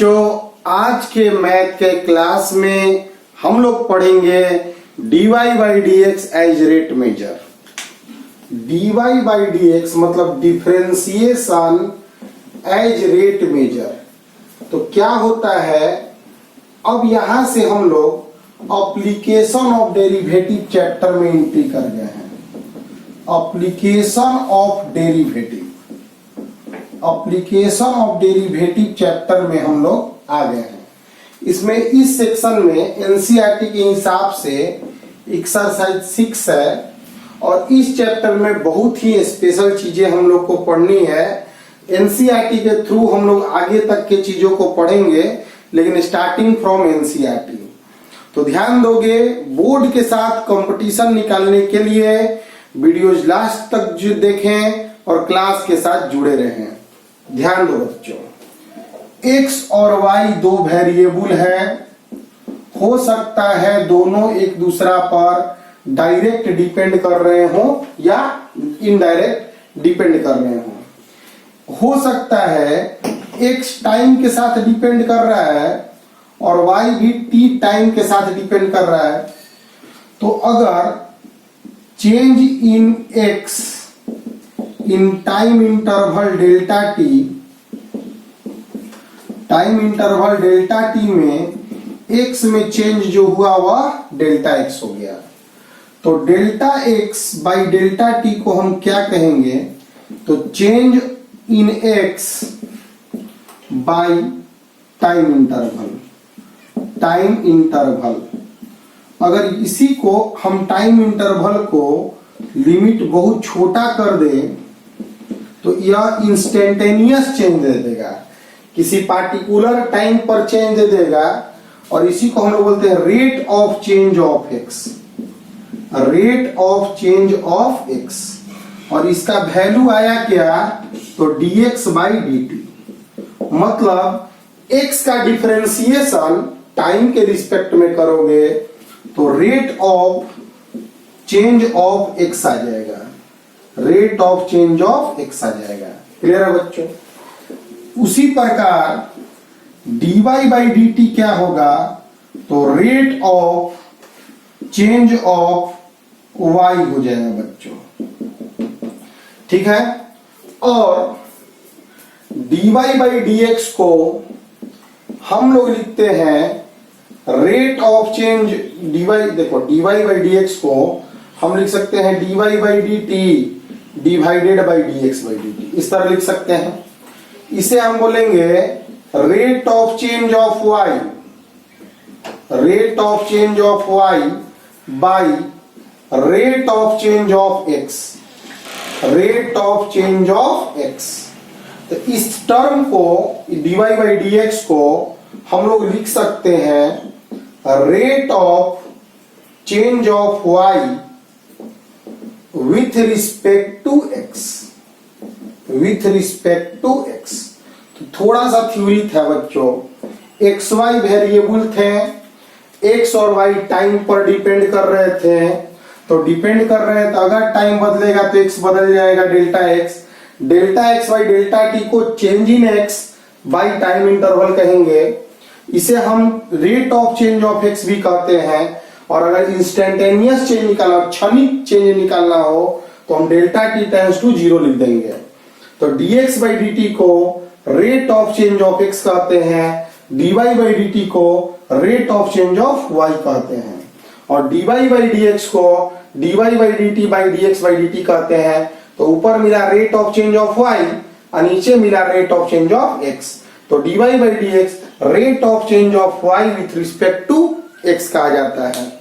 बच्चों, आज के मैथ के क्लास में हम लोग पढ़ेंगे dy by D X as rate measure. dy by D X मतलब डिफरेंशिएशन एज रेट मेजर। तो क्या होता है, अब यहां से हम लोग एप्लीकेशन ऑफ डेरिवेटिव चैप्टर में एंट्री कर गए हैं। एप्लीकेशन ऑफ डेरिवेटिव चैप्टर में हम लोग आ गए हैं। इसमें इस सेक्शन में एनसीईआरटी के हिसाब से एक्सरसाइज 6 है और इस चैप्टर में बहुत ही स्पेशल चीजें हम लोग को पढ़नी है। एनसीईआरटी के थ्रू हम लोग आगे तक के चीजों को पढ़ेंगे, लेकिन स्टार्टिंग फ्रॉम एनसीईआरटी। तो ध्यान दोगे, बोर्ड के साथ कंपटीशन निकालने के लिए वीडियोज लास्ट तक जो देखें और क्लास के साथ जुड़े रहें। ध्यान दो बच्चों, x और y दो वेरिएबल है, हो सकता है दोनों एक दूसरा पर डायरेक्ट डिपेंड कर रहे हो या इनडायरेक्ट डिपेंड कर रहे हो सकता है x टाइम के साथ डिपेंड कर रहा है और y भी t टाइम के साथ डिपेंड कर रहा है। तो अगर change in x in time interval delta T में x में चेंज जो हुआ वह डेल्टा x हो गया। तो delta x by delta t को हम क्या कहेंगे, तो change in x by time interval. अगर इसी को हम टाइम इंटरवल को लिमिट बहुत छोटा कर दे तो यह इंस्टेंटेनियस चेंज दे देगा, किसी पार्टिकुलर टाइम पर चेंज दे देगा। और इसी को हम लोग बोलते हैं rate of change of x. और इसका वैल्यू आया क्या, तो dx बाई dt। मतलब x का डिफरेंशिएशन टाइम के रिस्पेक्ट में करोगे तो rate of change of x आ जाएगा, क्लियर है बच्चों। उसी प्रकार dy बाई dt क्या होगा, तो rate of change of y हो जाएगा बच्चों, ठीक है। और dy बाई dx को हम लोग लिखते हैं rate of change dy by dx को हम लिख सकते हैं dy by dt divided by dx by dt, इस तरह लिख सकते हैं। इसे हम बोलेंगे rate of change of y by rate of change of x। तो इस टर्म को dy बाई dx को हम लोग लिख सकते हैं rate of change of y with respect to x। तो थोड़ा सा थ्योरी था बच्चों, x y वेरिएबल थे, x और y टाइम पर डिपेंड कर रहे थे। तो अगर टाइम बदलेगा तो x बदल जाएगा delta x by delta t को change in x by time interval कहेंगे। इसे हम rate of change of x भी कहते हैं। और अगर इंस्टेंटेनियस चेंज निकालना, क्षणिक चेंज निकालना हो तो हम डेल्टा टी टाइम्स टू 0 लिख देंगे। तो dx बाई dt को rate of change of x कहते हैं, dy बाई dt को rate of change of y कहते हैं, और dy बाई dx को dy by dt by dx by dt कहते हैं। तो ऊपर मिला rate of change of y और नीचे मिला rate of change of x। तो dy by dx rate of change of y with respect to x कहा जाता है।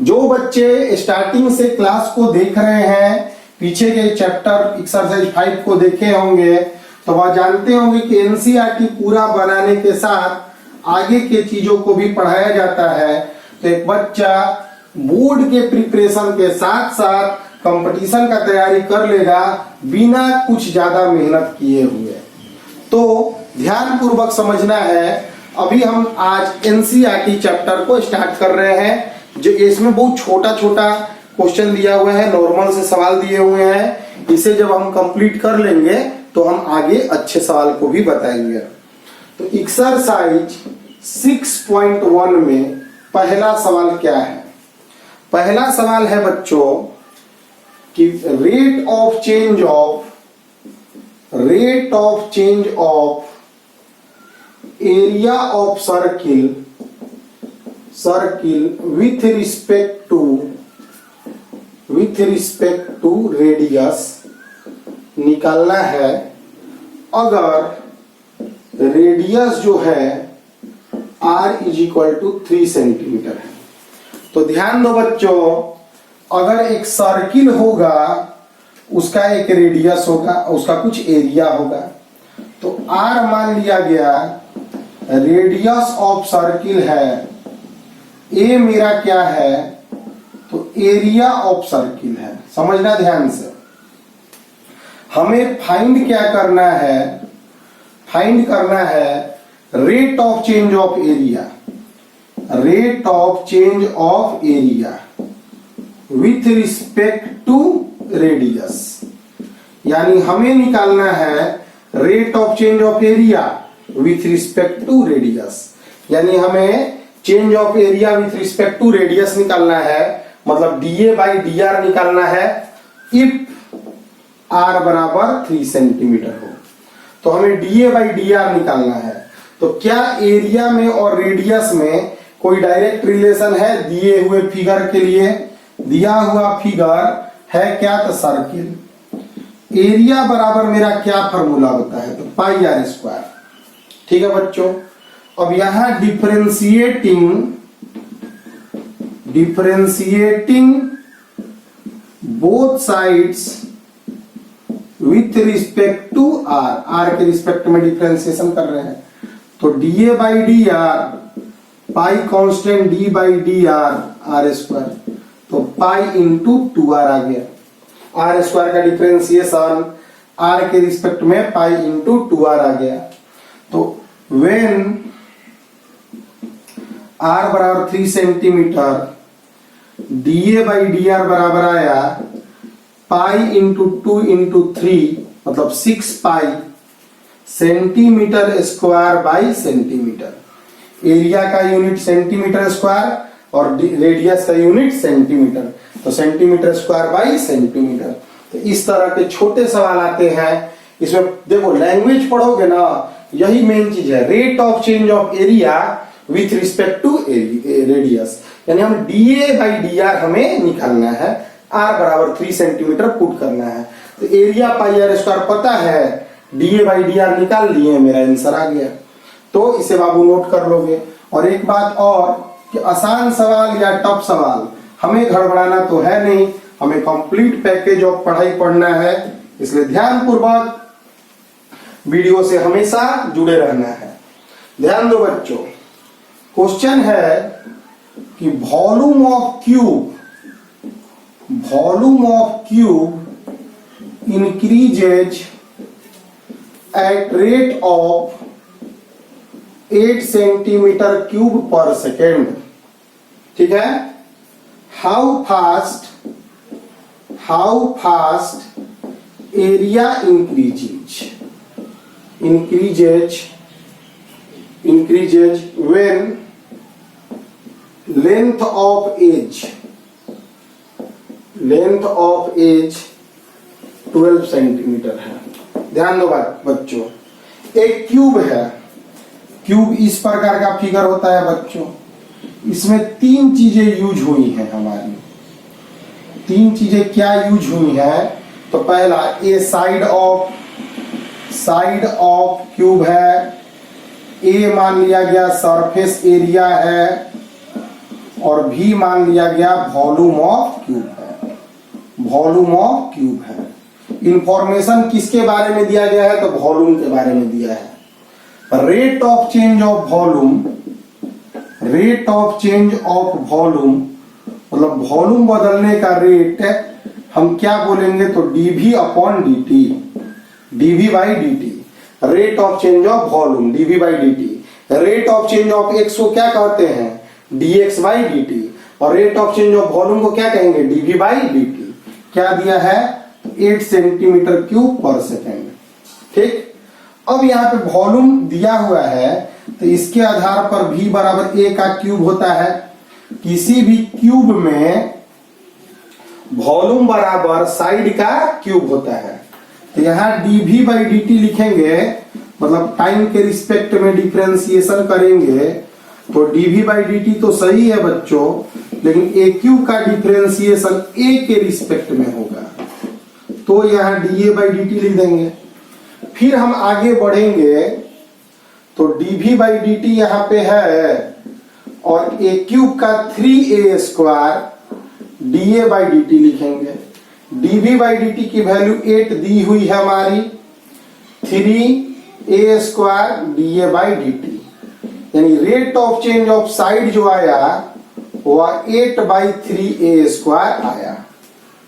जो बच्चे स्टार्टिंग से क्लास को देख रहे हैं, पीछे के चैप्टर एक्सरसाइज 5 को देखे होंगे, तो वह जानते होंगे कि एनसीईआरटी पूरा बनाने के साथ आगे के चीजों को भी पढ़ाया जाता है। तो एक बच्चा बोर्ड के प्रिपरेशन के साथ साथ कंपटीशन का तैयारी कर लेगा बिना कुछ ज्यादा मेहनत किए हुए। तो ध्यान पूर्वक समझना है। अभी हम आज एनसीईआरटी चैप्टर को स्टार्ट कर रहे हैं, जो इसमें बहुत छोटा क्वेश्चन दिया हुआ है, नॉर्मल से सवाल दिए हुए हैं। इसे जब हम कंप्लीट कर लेंगे तो हम आगे अच्छे सवाल को भी बताएंगे। तो एक्सरसाइज 6.1 में पहला सवाल क्या है? पहला सवाल है बच्चों कि rate of change of area of circle with respect to radius निकालना है अगर रेडियस जो है r = 3 सेंटीमीटर है। तो ध्यान दो बच्चों, अगर एक सर्किल होगा उसका एक रेडियस होगा, उसका कुछ एरिया होगा, तो r मान लिया गया रेडियस ऑफ सर्किल है, a मेरा क्या है तो एरिया ऑफ सर्किल है। समझना ध्यान से, हमें फाइंड क्या करना है? फाइंड करना है rate of change of area with respect to radius. यानी हमें निकालना है rate of change of area with respect to radius. यानी हमें change of area with respect to radius निकालना है, मतलब dA/dr निकालना है इफ r बराबर 3 सेंटीमीटर हो। तो हमें dA/dr निकालना है। तो क्या एरिया में और रेडियस में कोई डायरेक्ट रिलेशन है? दिए हुए फिगर के लिए दिया हुआ फिगर है क्या? तो सर्किल। एरिया बराबर मेरा क्या फॉर्मूला होता है? तो πr²। ठीक है बच्चों, अब यहां differentiating both sides with respect to r के रिस्पेक्ट में डिफरेंशिएशन कर रहे हैं। तो dA/dr पाई कांस्टेंट d/dr r², तो पाई इंटू 2r आ गया। r² का डिफरेंशिएशन r के रिस्पेक्ट में पाई इंटू 2r आ गया। तो व्हेन r बराबर 3 सेंटीमीटर, dA/dr बराबर आया पाई इंटू 2 इंटू 3 मतलब 6 पाई centimetre square by centimetre. Area का यूनिट सेंटीमीटर स्क्वायर और रेडियस का यूनिट सेंटीमीटर, तो सेंटीमीटर स्क्वायर बाई सेंटीमीटर। तो इस तरह के छोटे सवाल आते हैं। इसमें देखो लैंग्वेज पढ़ोगे ना, यही मेन चीज है, rate of change of area with respect to radius. यानी हम dA/dr हमें निकालना है, r बराबर 3 सेंटीमीटर पुट करना है। तो एरिया πr² पता है, dA/dr निकाल लिए, मेरा आंसर आ गया। तो इसे बाबू नोट कर लोगे। और एक बात और कि आसान सवाल या टफ सवाल हमें गड़बड़ाना तो है नहीं, हमें कंप्लीट पैकेज ऑफ पढ़ाई पढ़ना है। इसलिए ध्यान पूर्वक वीडियो से हमेशा जुड़े रहना है। ध्यान दो बच्चों, क्वेश्चन है कि volume of cube increases at rate of 8 centimeter cube per second। ठीक है, how fast area increases when length of edge 12 centimetre है। ध्यान दो बच्चों, एक क्यूब है, क्यूब इस प्रकार का फिगर होता है बच्चों। इसमें 3 चीजें यूज हुई हैं हमारी। 3 चीजें क्या यूज हुई हैं? तो पहला ए साइड ऑफ क्यूब है, ए मान लिया गया सरफेस एरिया है, और भी मान लिया गया वॉल्यूम ऑफ क्यूब है। इंफॉर्मेशन किसके बारे में दिया गया है? तो वॉल्यूम के बारे में दिया है। Rate of change of volume मतलब वॉल्यूम बदलने का रेट हम क्या बोलेंगे? तो dV/dt, dV/dt। Rate of change of volume dV/dt। Rate of change of x को क्या कहते हैं? dx/dt। और rate of change of volume को क्या कहेंगे? dV/dt। क्या दिया है? 8 सेंटीमीटर क्यूब पर सेकेंड। ठीक, अब यहाँ पे वॉल्यूम दिया हुआ है तो इसके आधार पर v बराबर a का क्यूब होता है। किसी भी क्यूब में वॉल्यूम बराबर साइड का क्यूब होता है। तो यहाँ dv बाई dt लिखेंगे, मतलब टाइम के रिस्पेक्ट में डिफरेंशिएशन करेंगे तो dv बाई dt तो सही है बच्चों, लेकिन a क्यूब का डिफरेंशिएशन a के रिस्पेक्ट में होगा तो यहाँ dA बाई dt लिख देंगे। फिर हम आगे बढ़ेंगे तो dv बाई dt यहाँ पे है और a क्यूब का 3a square dA by dt लिखेंगे। dv बाई dt की वैल्यू 8 दी हुई है हमारी, 3a square dA by dt, यानी rate of change of side जो आया वह 8 बाई 3a स्क्वायर आया।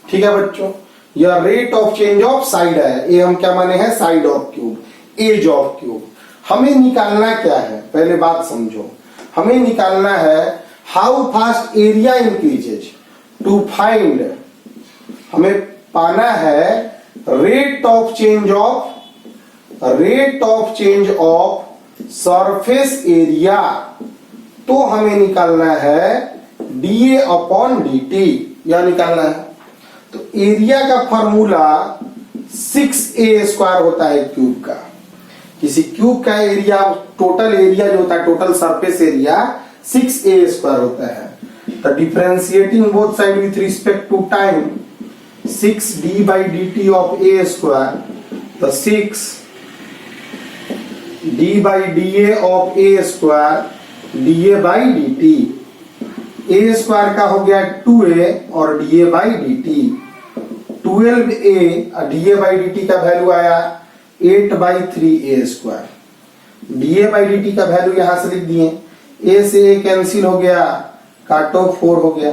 ठीक है बच्चों, यह rate of change of side है। ये हम क्या माने हैं, side of cube, edge of cube. हमें निकालना क्या है, पहले बात समझो। हमें निकालना है how fast area increases. To find, हमें पाना है rate of change of surface area. तो हमें निकालना है dA अपॉन dt, यह निकालना है। तो एरिया का फॉर्मूला 6a स्क्वायर होता है क्यूब का। किसी क्यूब का एरिया, टोटल एरिया जो होता है, total surface area 6a square होता है। तो differentiating both side with respect to time, 6d by dt of a square, तो 6d by da of a square da by dt। a square का हो गया 2a और da by dt, 12a da by dt का value आया 8 by 3a square. da by dt का value यहां से लिख दिए, a से a कैंसिल हो गया, काटो 4 हो गया,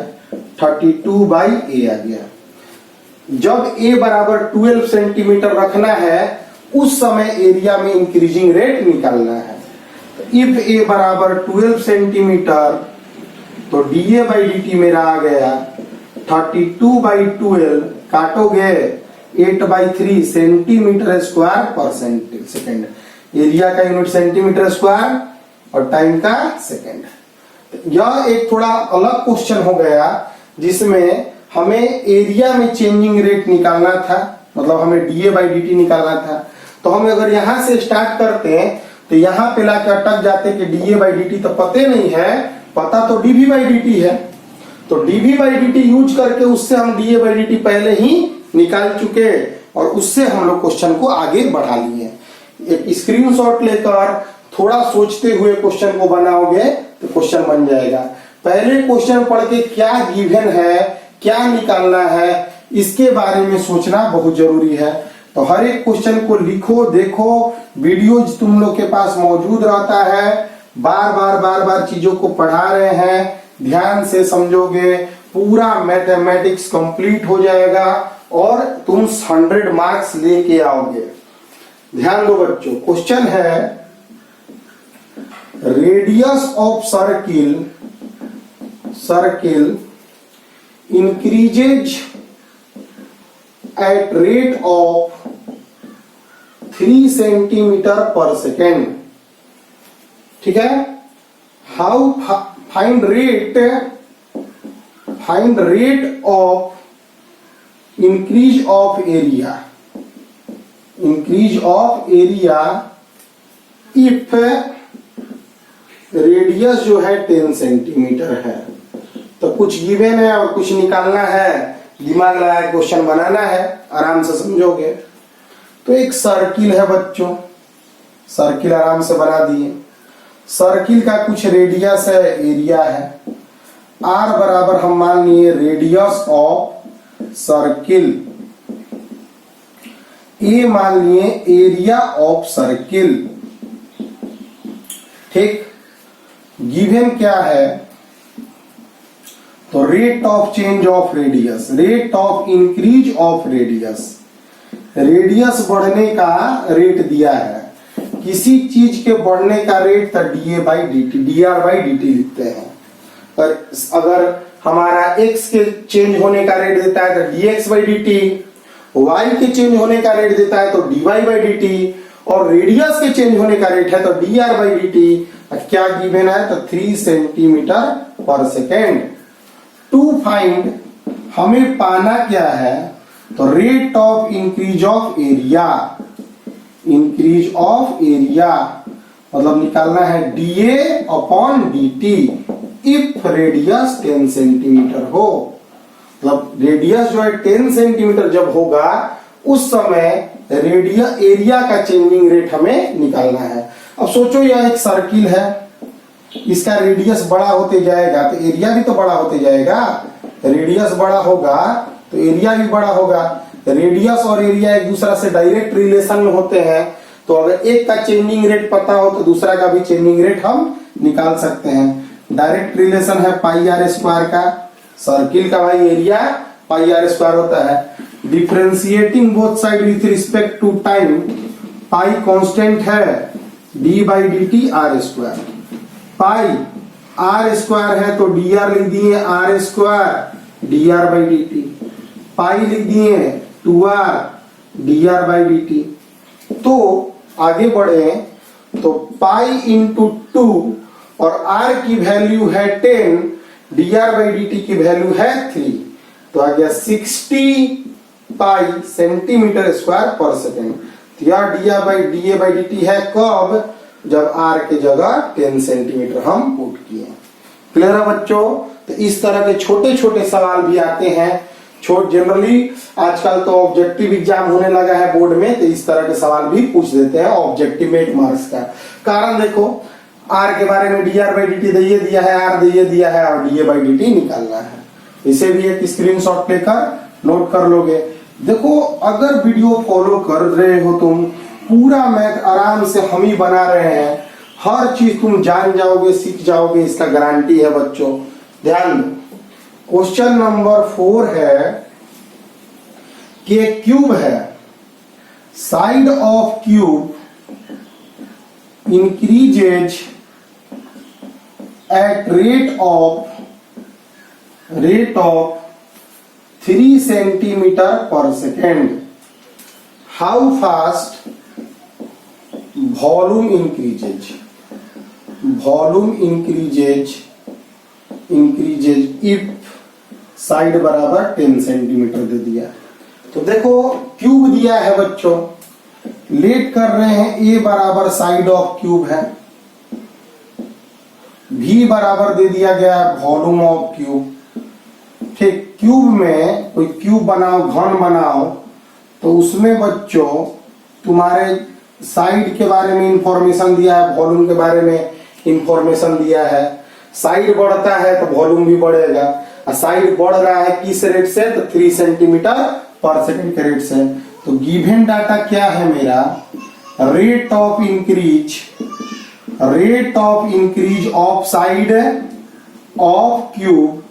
32 बाई a आ गया। जब a बराबर 12 सेंटीमीटर रखना है उस समय एरिया में इंक्रीजिंग रेट निकालना है। इफ a बराबर 12 सेंटीमीटर तो dA बाई dt मेरा आ गया 32 बाई 12, काटोगे 8 बाई 3 सेंटीमीटर स्क्वायर पर सेकेंड। एरिया का यूनिट सेंटीमीटर स्क्वायर और टाइम का सेकेंड। यह एक थोड़ा अलग क्वेश्चन हो गया जिसमें हमें एरिया में चेंजिंग रेट निकालना था, मतलब हमें dA बाई dt निकालना था। तो हम अगर यहां से स्टार्ट करते हैं तो यहां पे लाके अटक जाते कि dA बाई dt तो पते नहीं है, पता तो dV बाई dt है। तो dV बाई dt यूज करके उससे हम dA बाई dt पहले ही निकाल चुके और उससे हम लोग क्वेश्चन को आगे बढ़ा लिए। एक स्क्रीनशॉट लेकर थोड़ा सोचते हुए क्वेश्चन को बनाओगे तो क्वेश्चन बन जाएगा। पहले क्वेश्चन पढ़ के क्या गिवन है, क्या निकालना है, इसके बारे में सोचना बहुत जरूरी है। तो हर एक क्वेश्चन को लिखो, देखो, वीडियोज तुम लोग के पास मौजूद रहता है, बार बार चीजों को पढ़ा रहे हैं, ध्यान से समझोगे, पूरा मैथमेटिक्स कंप्लीट हो जाएगा और तुम 100 मार्क्स लेके आओगे। ध्यान दो बच्चों, क्वेश्चन है radius of circle increases at rate of 3 centimetre per second. ठीक है, how find rate of increase of area if radius जो है 10 सेंटीमीटर है। तो कुछ गिवन है और कुछ निकालना है, दिमाग लगा क्वेश्चन बनाना है, आराम से समझोगे। तो एक सर्किल है बच्चों, सर्किल आराम से बना दिए। सर्किल का कुछ रेडियस है, एरिया है। r बराबर हम मान लिए रेडियस ऑफ सर्किल, a मान लिए एरिया ऑफ सर्किल। ठीक, गिवन क्या है, तो rate of change of radius, rate of increase of radius, radius बढ़ने का रेट दिया है। किसी चीज के बढ़ने का रेट तो dA by dt, dr by dt लिखते हैं। पर अगर हमारा x के चेंज होने का रेट देता है तो dx बाई dt, y के चेंज होने का रेट देता है तो dy बाई dt, और रेडियस के चेंज होने का रेट है तो dr/dt क्या गिवन है तो 3 centimetre per second. To find हमें पाना क्या है तो rate of increase of area, increase of area मतलब निकालना है dA/dt इफ रेडियस 10 सेंटीमीटर हो। मतलब रेडियस जो है 10 सेंटीमीटर जब होगा उस समय रेडियस एरिया का चेंजिंग रेट हमें निकालना है। अब सोचो यह एक सर्किल है, इसका रेडियस बड़ा होते जाएगा तो एरिया भी तो बड़ा होते जाएगा। रेडियस बड़ा होगा तो एरिया भी बड़ा होगा। रेडियस और एरिया एक दूसरा से डायरेक्ट रिलेशन में होते हैं, तो अगर एक का चेंजिंग रेट पता हो तो दूसरा का भी चेंजिंग रेट हम निकाल सकते हैं। डायरेक्ट रिलेशन है πr² का, सर्किल का भाई एरिया πr² होता है। Differentiating both side with respect to time, pi constant है, d/dt r², पाई r² है तो dr लिख दिए r², dr/dt, पाई लिख दिए 2r, dr/dt। तो आगे बढ़े तो पाई इंटू 2 और r की वैल्यू है 10, dr/dt की वैल्यू है 3, तो आ गया 60 पाई सेंटीमीटर स्क्वायर पर सेकेंड। तो यह dA/dt है कब, जब r के जगह 10 सेंटीमीटर हम पुट किए। क्लियर है बच्चों? तो इस तरह के छोटे छोटे सवाल भी आते हैं। जनरली आजकल तो ऑब्जेक्टिव एग्जाम होने लगा है बोर्ड में, तो इस तरह के सवाल भी पूछ देते हैं ऑब्जेक्टिव में 1 मार्क्स का। कारण देखो r के बारे में dr/dt दिया है, r दिया है और dA/dt निकालना है। इसे भी एक स्क्रीनशॉट लेकर नोट कर लोगे। देखो अगर वीडियो फॉलो कर रहे हो तुम, पूरा मैथ आराम से हम ही बना रहे हैं, हर चीज तुम जान जाओगे, सीख जाओगे, इसका गारंटी है बच्चों। ध्यान दो, क्वेश्चन नंबर 4 है कि एक क्यूब है, side of cube increases at rate of 3 centimetre per second. How fast volume increases, volume increases if side बराबर 10 सेंटीमीटर दे दिया। तो देखो क्यूब दिया है बच्चों, लेट कर रहे हैं a बराबर साइड ऑफ क्यूब है, v बराबर दे दिया गया वॉल्यूम ऑफ क्यूब। ठीक, क्यूब में कोई क्यूब बनाओ, घन बनाओ, तो उसमें बच्चों तुम्हारे साइड के बारे में इंफॉर्मेशन दिया है, वॉल्यूम के बारे में इंफॉर्मेशन दिया है। साइड बढ़ता है तो वॉल्यूम भी बढ़ेगा, और साइड बढ़ रहा है किस रेट से तो 3 सेंटीमीटर पर सेकेंड के रेट से। तो गिवन डाटा क्या है मेरा, rate of increase of side of cube,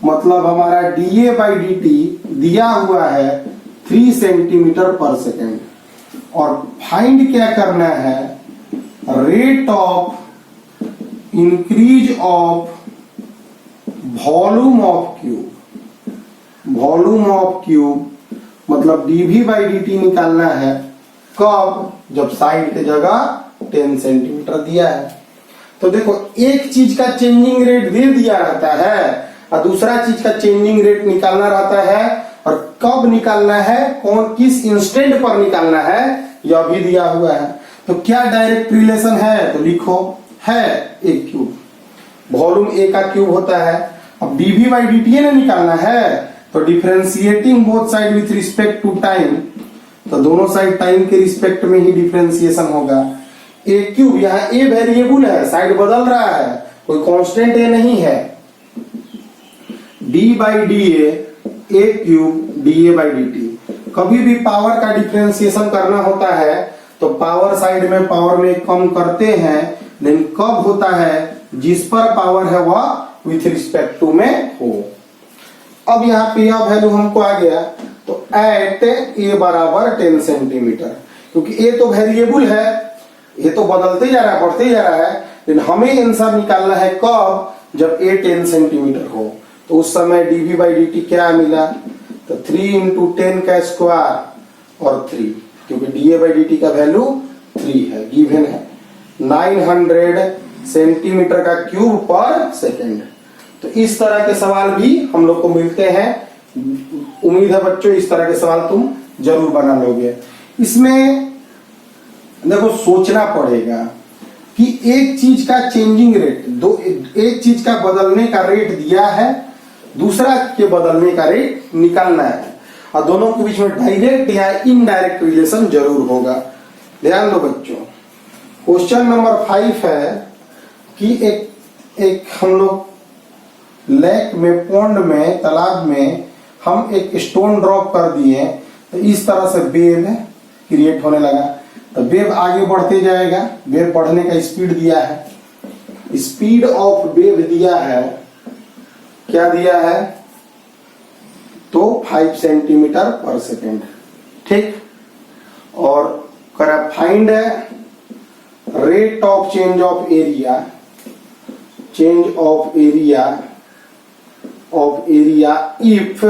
मतलब हमारा dA/dt दिया हुआ है 3 सेंटीमीटर पर सेकेंड। और फाइंड क्या करना है, rate of increase of volume of cube. Volume of cube मतलब dV/dt निकालना है कब, जब साइड के जगह 10 सेंटीमीटर दिया है। तो देखो एक चीज का चेंजिंग रेट दे दिया रहता है और दूसरा चीज का चेंजिंग रेट निकालना रहता है, और कब निकालना है, कौन किस इंस्टेंट पर निकालना है, यह भी दिया हुआ है। तो क्या डायरेक्ट रिलेशन है, तो लिखो है एक क्यूब, वॉल्यूम a का क्यूब होता है। अब dV/dt ने निकालना है, तो differentiating both side with respect to time, तो दोनों साइड टाइम के रिस्पेक्ट में ही डिफरेंशिएशन होगा। a क्यूब, यहाँ a वेरिएबल है, साइड बदल रहा है, कोई कांस्टेंट a नहीं है। d/dA a cube dA/dt। कभी भी पावर का डिफरेंशिएशन करना होता है तो पावर साइड में पावर में कम करते हैं, लेकिन कब होता है, जिस पर पावर है वह विथ रिस्पेक्ट टू में हो। अब यहाँ पे यह वैल्यू हमको आ गया, तो एट a बराबर 10 सेंटीमीटर, क्योंकि a तो वेरिएबल है, ये तो बदलते जा रहा है, बढ़ते जा रहा है, लेकिन हमें आंसर निकालना है कब, जब a 10 सेंटीमीटर हो। तो उस समय dV/dt क्या मिला, तो 3 × 10 का स्क्वायर और 3, क्योंकि dA/dt का वैल्यू 3 है, गिवन है 900 सेंटीमीटर का क्यूब पर सेकेंड। तो इस तरह के सवाल भी हम लोग को मिलते हैं। उम्मीद है बच्चों इस तरह के सवाल तुम जरूर बना लोगे। इसमें देखो सोचना पड़ेगा कि एक चीज का चेंजिंग रेट, एक चीज का बदलने का रेट दिया है, दूसरा के बदलने का रेट निकालना है, और दोनों के बीच में डायरेक्ट या इनडायरेक्ट रिलेशन जरूर होगा। ध्यान दो बच्चों, क्वेश्चन नंबर 5 है कि एक हम लोग लेक में, पौंड में, तालाब में हम एक स्टोन ड्रॉप कर दिए, तो इस तरह से वेव क्रिएट होने लगा। तो वेव आगे बढ़ते जाएगा, वेव बढ़ने का स्पीड दिया है, स्पीड ऑफ वेव दिया है, क्या दिया है, तो 5 सेंटीमीटर पर सेकेंड, ठीक। और करा find rate of change of area, change of area if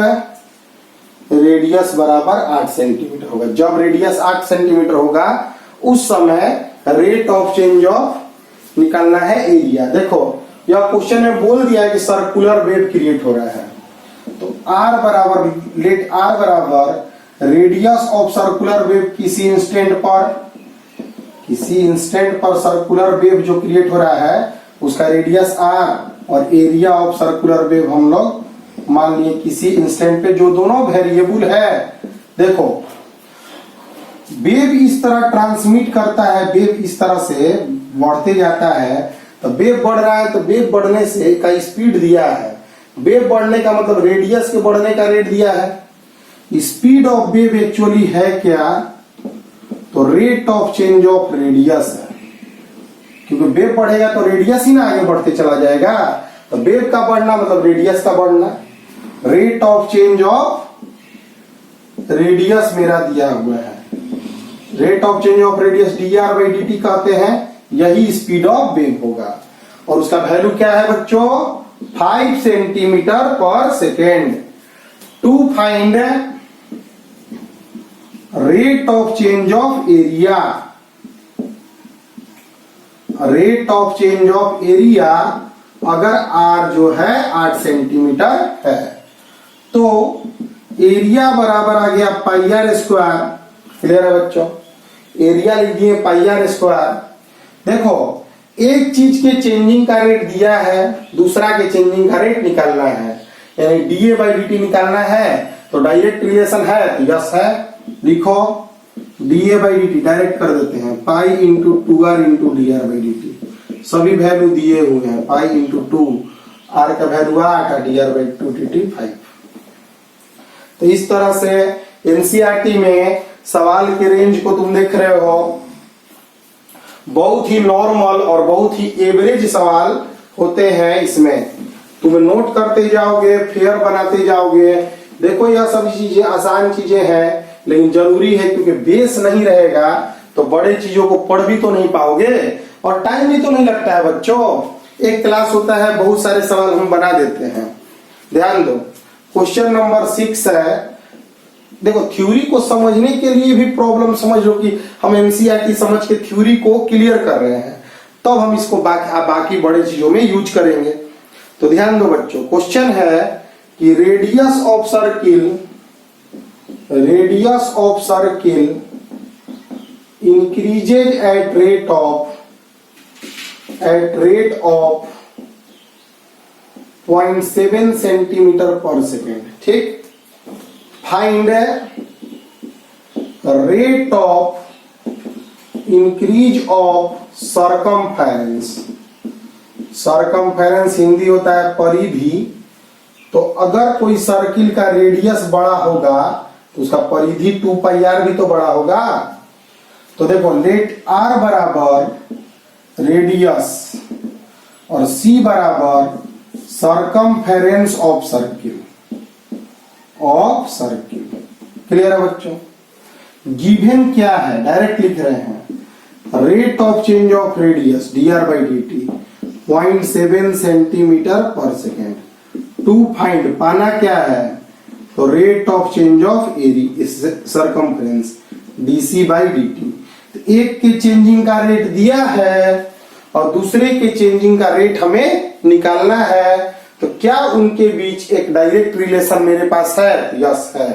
radius बराबर 8 सेंटीमीटर होगा। जब रेडियस 8 सेंटीमीटर होगा उस समय रेट ऑफ चेंज ऑफ निकालना है एरिया। देखो यह क्वेश्चन में बोल दिया है कि सर्कुलर वेव क्रिएट हो रहा है, तो R बराबर, लेट R बराबर रेडियस ऑफ सर्कुलर वेव किसी इंस्टेंट पर सर्कुलर वेव जो क्रिएट हो रहा है उसका रेडियस R, और एरिया ऑफ सर्कुलर वेव हम लोग मान लिए किसी इंस्टेंट पे, जो दोनों वेरिएबल है। देखो वेव इस तरह ट्रांसमिट करता है, वेव इस तरह से बढ़ते जाता है, तो वेव बढ़ रहा है, तो वेव बढ़ने से का स्पीड दिया है, वेव बढ़ने का मतलब रेडियस के बढ़ने का रेट दिया है। स्पीड ऑफ वेव एक्चुअली है क्या, तो rate of change of radius है, क्योंकि वेव बढ़ेगा तो रेडियस ही ना आगे बढ़ते चला जाएगा, तो वेव का बढ़ना मतलब रेडियस का बढ़ना। Rate of change of radius मेरा दिया हुआ है, rate of change of radius dr/dt कहते हैं, यही स्पीड ऑफ वेव होगा, और उसका वैल्यू क्या है बच्चों, 5 centimetre per second. To find rate of change of area, rate of change of area अगर R जो है 8 सेंटीमीटर है, तो एरिया बराबर आ गया पाई आर स्क्वायर। क्लियर है बच्चों, एरिया लिखिए पाई आर स्क्वायर। देखो एक चीज के चेंजिंग का रेट दिया है, दूसरा के चेंजिंग का रेट निकालना है, यानी dA/dt निकालना है, तो डायरेक्ट रिलेशन है, तो यस है। लिखो dA/dt डायरेक्ट कर देते हैं, pi into 2r into dr/dt, सभी वैल्यू दिए हुए हैं, पाई इंटू 2, r का वैल्यू 8 और dr/2dt 5। तो इस तरह से एनसीईआरटी में सवाल के रेंज को तुम देख रहे हो, बहुत ही नॉर्मल और बहुत ही एवरेज सवाल होते हैं। इसमें तुम नोट करते जाओगे, फेयर बनाते जाओगे। देखो यह सब चीजें आसान चीजें हैं, लेकिन जरूरी है, क्योंकि बेस नहीं रहेगा तो बड़े चीजों को पढ़ भी तो नहीं पाओगे, और टाइम भी तो नहीं लगता है बच्चों। एक क्लास होता है, बहुत सारे सवाल हम बना देते हैं। ध्यान दो, क्वेश्चन नंबर 6 है। देखो थ्योरी को समझने के लिए भी प्रॉब्लम समझ लो कि हम एनसीईआरटी समझ के थ्योरी को क्लियर कर रहे हैं, तब तो हम इसको बाकी बड़े चीजों में यूज करेंगे। तो ध्यान दो बच्चों, क्वेश्चन है कि radius of circle increases at rate of 0.7 centimetre per second, ठीक। Find rate of increase of circumference Hindi होता है परिधि। तो अगर कोई सर्किल का रेडियस बड़ा होगा तो उसका परिधि 2πr भी तो बड़ा होगा। तो देखो लेट r बराबर रेडियस और c बराबर सरकमफेरेंस ऑफ सर्किल। क्लियर है बच्चों, गिवन क्या है डायरेक्ट लिख रहे हैं, rate of change of radius dr/dt 0.7 centimetre per second. To find, पाना क्या है, तो rate of change of area circumference dc/dt। तो एक के चेंजिंग का रेट दिया है और दूसरे के चेंजिंग का रेट हमें निकालना है, तो क्या उनके बीच एक डायरेक्ट रिलेशन मेरे पास है? यस है।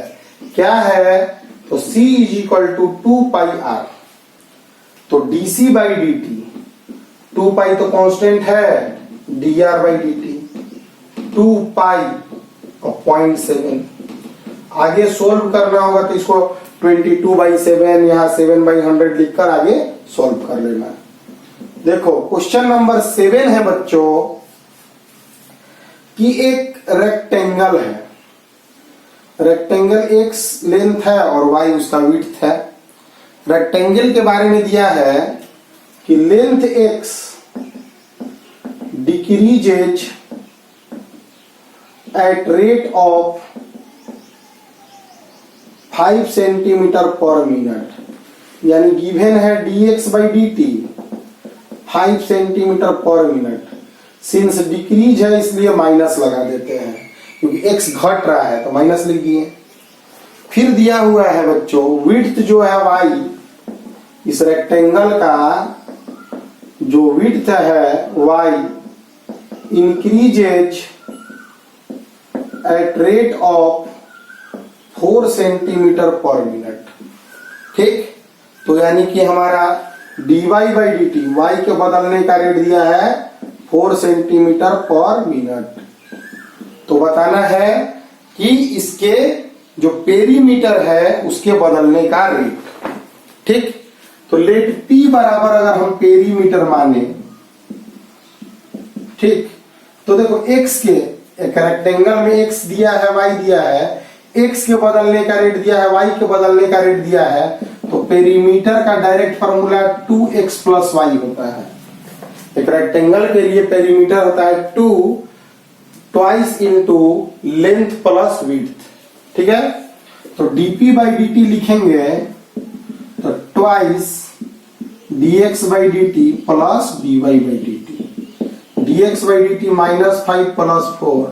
क्या है? तो C is equal to 2πr। तो dc बाई dt, 2π तो कांस्टेंट है, dr बाई dt 2π और 0.7। आगे सोल्व करना होगा तो इसको 22/7 यहाँ 7/100 लिखकर आगे सोल्व कर लेना। देखो क्वेश्चन नंबर 7 है बच्चों कि एक रेक्टेंगल है, रेक्टेंगल x लेंथ है और y उसका विड्थ है। रेक्टेंगल के बारे में दिया है कि length x decreases eight rate of 5 centimetre पर मिनट, यानी गिवन है dx बाई dt 5 सेंटीमीटर पर मिनट। सिंस डिक्रीज है इसलिए माइनस लगा देते हैं, क्योंकि x घट रहा है तो माइनस लिख दिए। फिर दिया हुआ है बच्चों विड्थ जो है y, इस रेक्टेंगल का जो विड्थ है y increases at rate of 4 centimetre पर मिनट। ठीक, तो यानी कि हमारा dy बाई dt y के बदलने का रेट दिया है 4 सेंटीमीटर पर मिनट। तो बताना है कि इसके जो पेरीमीटर है उसके बदलने का रेट। ठीक, तो लेट p बराबर अगर हम पेरीमीटर माने, ठीक, तो देखो x के एक रेक्टेंगल में x दिया है y दिया है, x के बदलने का रेट दिया है y के बदलने का रेट दिया है, तो पेरीमीटर का direct formula 2x plus y होता है। एक रेक्टेंगल के लिए पेरीमीटर होता है 2 twice into length plus width. ठीक है, तो dp बाई dt लिखेंगे तो twice dx by dt plus dy by dt। dx by dt -5 plus 4,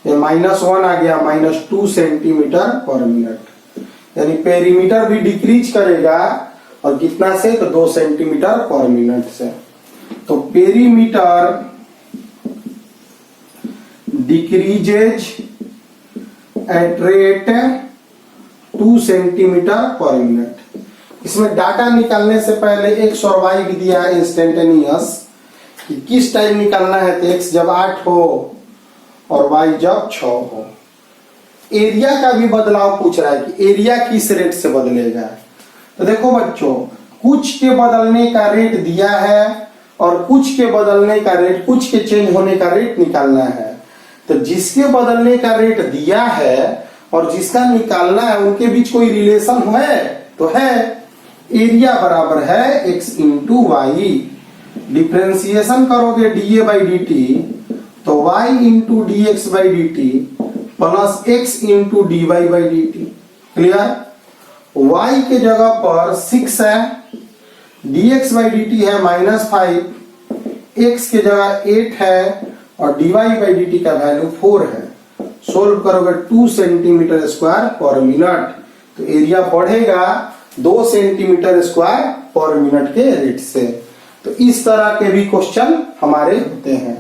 ये -1 आ गया, -2 सेंटीमीटर पर मिनट, यानी पेरीमीटर भी डिक्रीज करेगा और कितना से? तो 2 सेंटीमीटर पर मिनट से। तो perimeter decreases at rate 2 centimetre पर मिनट। इसमें डाटा निकालने से पहले x और y भी दिया है इंस्टेंटेनियस, कि किस टाइम निकालना है। तो x जब 8 हो और y जब 6 हो। एरिया का भी बदलाव पूछ रहा है कि एरिया किस रेट से बदलेगा। तो देखो बच्चों, कुछ के बदलने का रेट दिया है और कुछ के बदलने का रेट, कुछ के चेंज होने का रेट निकालना है। तो जिसके बदलने का रेट दिया है और जिसका निकालना है उनके बीच कोई रिलेशन है? तो है, एरिया बराबर है x इंटू वाई। डिफ्रेंसिएशन करोगे dA बाई dt तो y into dx by dt plus x into dy by dt। Clear? y के जगह पर 6 है, dx बाई dt है -5, x के जगह 8 है और dy बाई dt का वैल्यू 4 है। सोल्व करोगे 2 सेंटीमीटर स्क्वायर पर मिनट, तो एरिया बढ़ेगा 2 सेंटीमीटर स्क्वायर पर मिनट के रेट से। तो इस तरह के भी क्वेश्चन हमारे होते हैं।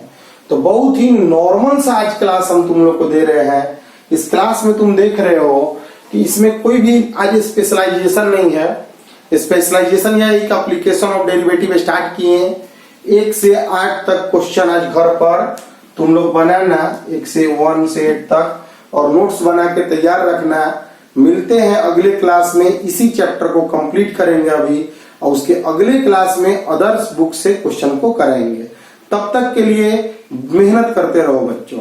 तो बहुत ही नॉर्मल सा आज क्लास हम तुम लोग को दे रहे हैं। इस क्लास में तुम देख रहे हो कि इसमें कोई भी आज स्पेशलाइजेशन नहीं है। स्पेशलाइजेशन या एक एप्लीकेशन ऑफ डेरिवेटिव स्टार्ट किए हैं। 1 से 8 तक क्वेश्चन आज घर पर तुम लोग बनाना, 1 से 1 से 8 तक, और नोट्स बना के तैयार रखना। मिलते हैं अगले क्लास में, इसी चैप्टर को कंप्लीट करेंगे अभी, और उसके अगले क्लास में अदर्स बुक से क्वेश्चन को कराएंगे। तब तक के लिए मेहनत करते रहो बच्चों।